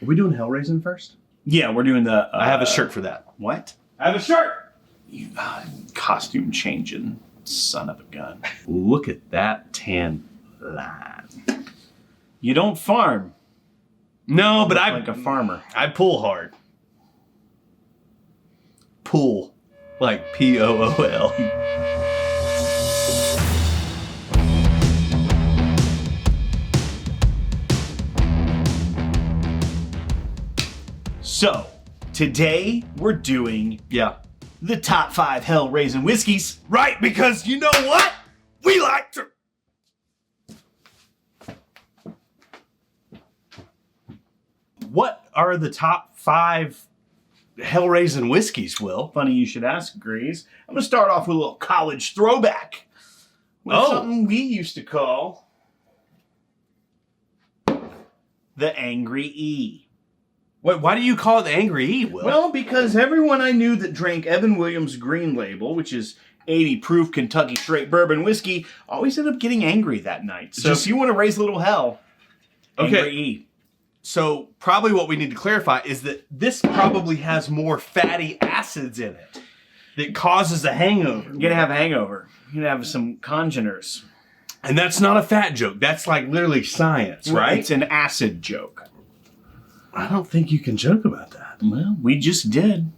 Are we doing Hellraising first? Yeah, we're doing the... I have a shirt for that. What? I have a shirt! You costume changing son of a gun. Look at that tan line. You don't farm. No, but I like a farmer. I pull hard. Pull. Like P-O-O-L. So, today we're doing the top 5 Hellraising whiskeys. Right, because you know what? We like to... What are the top 5 Hellraising whiskeys, Will? Funny you should ask, Grease. I'm going to start off with a little college throwback. With something we used to call the Angry E. Wait, why do you call it the Angry E, Will? Well, because everyone I knew that drank Evan Williams Green Label, which is 80 proof Kentucky straight bourbon whiskey, always ended up getting angry that night. So if you want to raise a little hell, Angry E. So probably what we need to clarify is that this probably has more fatty acids in it that causes a hangover. You're going to have a hangover. You're going to have some congeners. And that's not a fat joke. That's like literally science, right? It's an acid joke. I don't think you can joke about that. Well, we just did.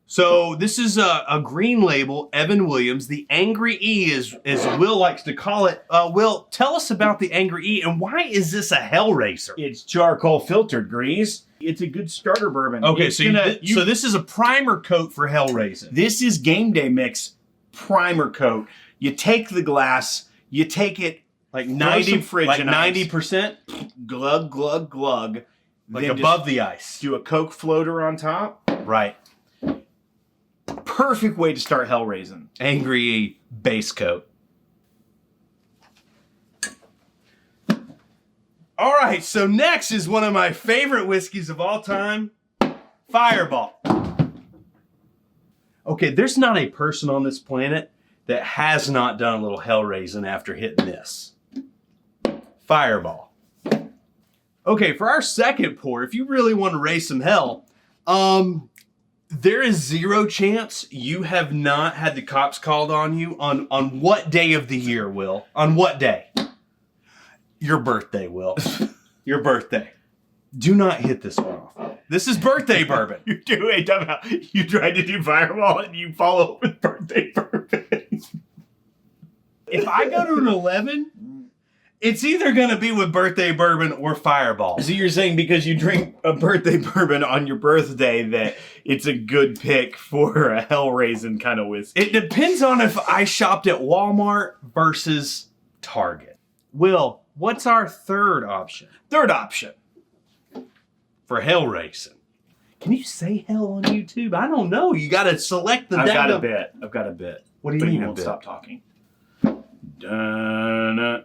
So this is a green label, Evan Williams. The Angry E is Will likes to call it. Will, tell us about the Angry E and why is this a Hellraiser? It's charcoal filtered, Grease. It's a good starter bourbon. Okay, so this is a primer coat for Hellraising. This is game day mix primer coat. You take the glass, you take it like 90%, like 90%, glug, glug, glug. Like above the ice. Do a Coke floater on top. Right. Perfect way to start Hellraising. Angry E base coat. All right, so next is one of my favorite whiskeys of all time, Fireball. Okay, there's not a person on this planet that has not done a little Hellraising after hitting this. Fireball. Okay, for our second pour, if you really want to raise some hell, there is zero chance you have not had the cops called on you on what day of the year, Will? On what day? Your birthday, Will. Your birthday. Do not hit this one off. This is birthday bourbon. You tried to do Fireball and you follow up with birthday bourbon. If I go to an 11... it's either going to be with birthday bourbon or Fireball. So you're saying because you drink a birthday bourbon on your birthday that it's a good pick for a Hellraising kind of whiskey? It depends on if I shopped at Walmart versus Target. Will, what's our third option? Third option. For Hellraising. Can you say hell on YouTube? I don't know. You got to select the... I've got a bit. What do you mean you won't stop talking. Dun-na.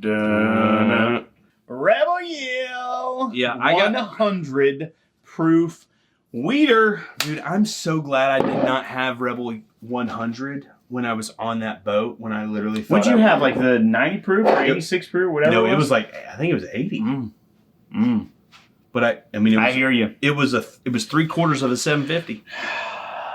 Dun-na. Rebel Yell. Yeah, I got 100 proof weeder. Dude, I'm so glad I did not have Rebel 100 when I was on that boat. When I literally thought... What'd you have? Like the 90 proof or 86 proof? Whatever. No, it was like... I think it was 80. But I mean... I hear you. It was 3/4 of a 750.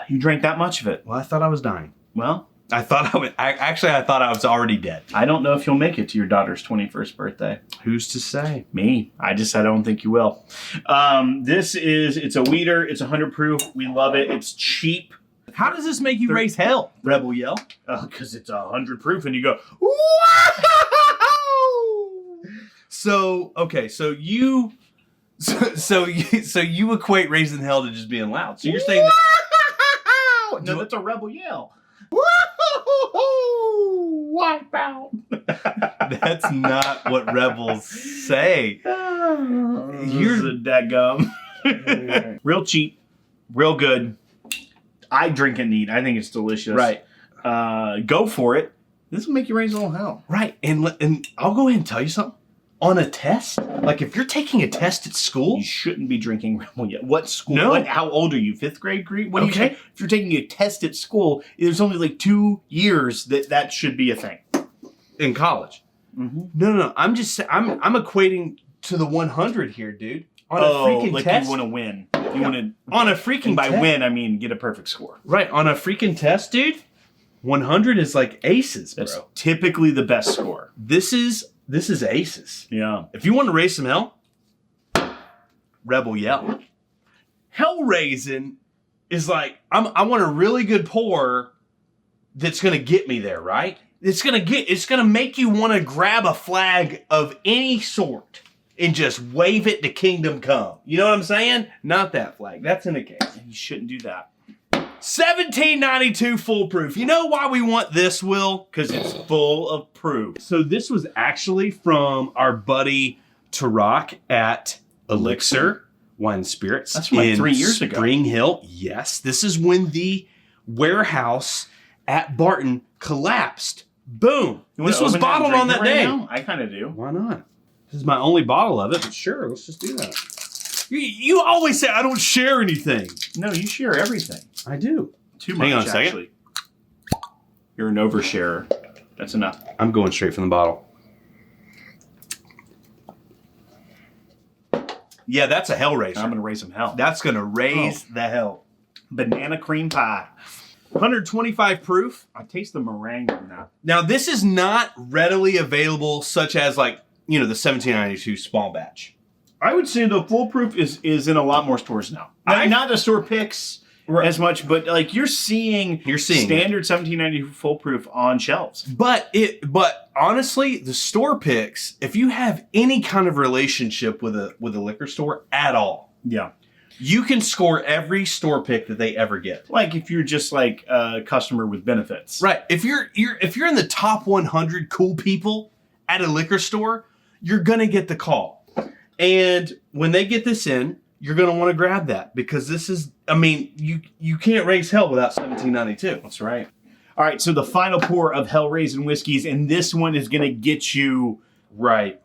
You drank that much of it? Well, I thought I was dying. Well... I thought I was already dead. I don't know if you'll make it to your daughter's 21st birthday. Who's to say? Me. I don't think you will. It's a weeder. It's 100 proof. We love it. It's cheap. How does this make you raise hell, Rebel Yell? Because it's 100 proof and you go, wow! So you equate raising hell to just being loud. So you're saying that... No, that's a Rebel Yell. Wipe out. That's not what rebels say. You're a dadgum. Real cheap, real good. I drink it neat. I think it's delicious. Right. Go for it. This will make you raise a little hell. Right. And I'll go ahead and tell you something. On a test, like if you're taking a test at school, you shouldn't be drinking Rebel Yell. What school? No. How old are you? 5th grade? What do you say? If you're taking a test at school, there's only like 2 years that should be a thing. In college. Mm-hmm. No. I'm just I'm equating to the 100 here, dude. On a Oh, freaking like test. you want to win. You want to On a freaking by test. win, I mean get a perfect score. Right, on a freaking test, dude. 100 is like aces, bro. That's typically the best score. This is aces. Yeah. If you want to raise some hell, Rebel Yell. Hellraising is like I want a really good pour that's gonna get me there, right? It's gonna make you want to grab a flag of any sort and just wave it to kingdom come. You know what I'm saying? Not that flag. That's in a case. You shouldn't do that. 1792 foolproof. You know why we want this, Will? Because it's full of proof. So this was actually from our buddy Tarak at Elixir Wine Spirits. That's from like in 3 years ago. Spring Hill. Yes, this is when the warehouse at Barton collapsed. Boom. This was bottled on that day. Now? I kind of do. Why not? This is my only bottle of it, but sure, let's just do that. You always say I don't share anything. No, you share everything. I do. Too much, Hang on a second. actually. You're an oversharer. That's enough. I'm going straight from the bottle. Yeah, that's a Hellraiser. I'm going to raise some hell. That's going to raise the hell. Banana cream pie. 125 proof. I taste the meringue in that. Now, this is not readily available, such as like, the 1792 small batch. I would say the foolproof is in a lot more stores now. Not the store picks as much, but like you're seeing standard 1790 foolproof on shelves. But honestly, the store picks, if you have any kind of relationship with a liquor store at all, Yeah. you can score every store pick that they ever get. Like if you're just like a customer with benefits. Right. If you're in the top 100 cool people at a liquor store, you're going to get the call. And when they get this in, you're going to want to grab that because this is, you can't raise hell without 1792. That's right. All right, so the final pour of Hellraising Whiskies, and this one is going to get you right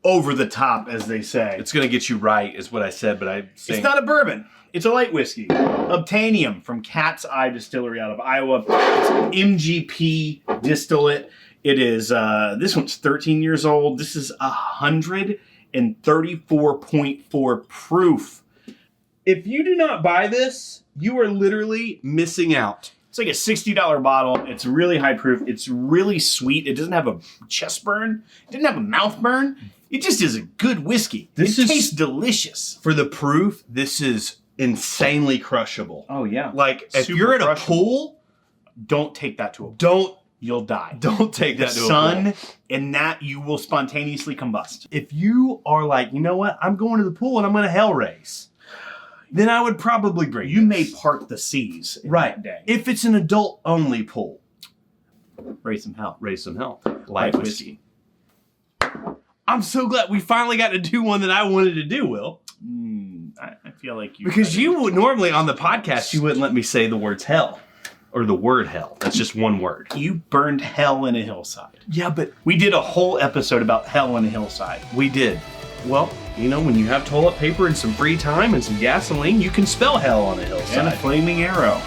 over the top, as they say. It's going to get you right, is what I said, but It's not a bourbon. It's a light whiskey. Obtainium from Cat's Eye Distillery out of Iowa. It's MGP distillate. It is, this one's 13 years old. This is 134.4 proof. If you do not buy this, you are literally missing out. It's like a $60 bottle. It's really high proof. It's really sweet. It doesn't have a chest burn. It didn't have a mouth burn. It just is a good whiskey. It tastes delicious. For the proof, this is insanely crushable. Oh, yeah. Like, if you're at a pool, don't take that to a pool. You'll die. Don't take that to a pool. Sun and that you will spontaneously combust. If you are like, you know what, I'm going to the pool and I'm going to hell race, then I would probably bring You this. may part the seas that day. If it's an adult-only pool. Raise some hell. Raise some hell. Light whiskey. I'm so glad we finally got to do one that I wanted to do, Will. I feel like you... Because you would normally, on the podcast, you wouldn't let me say the words hell. Or the word hell. That's just one word. You burned hell in a hillside. Yeah, but... We did a whole episode about hell in a hillside. We did. Well, when you have toilet paper and some free time and some gasoline, you can spell hell on a hillside. And a flaming arrow.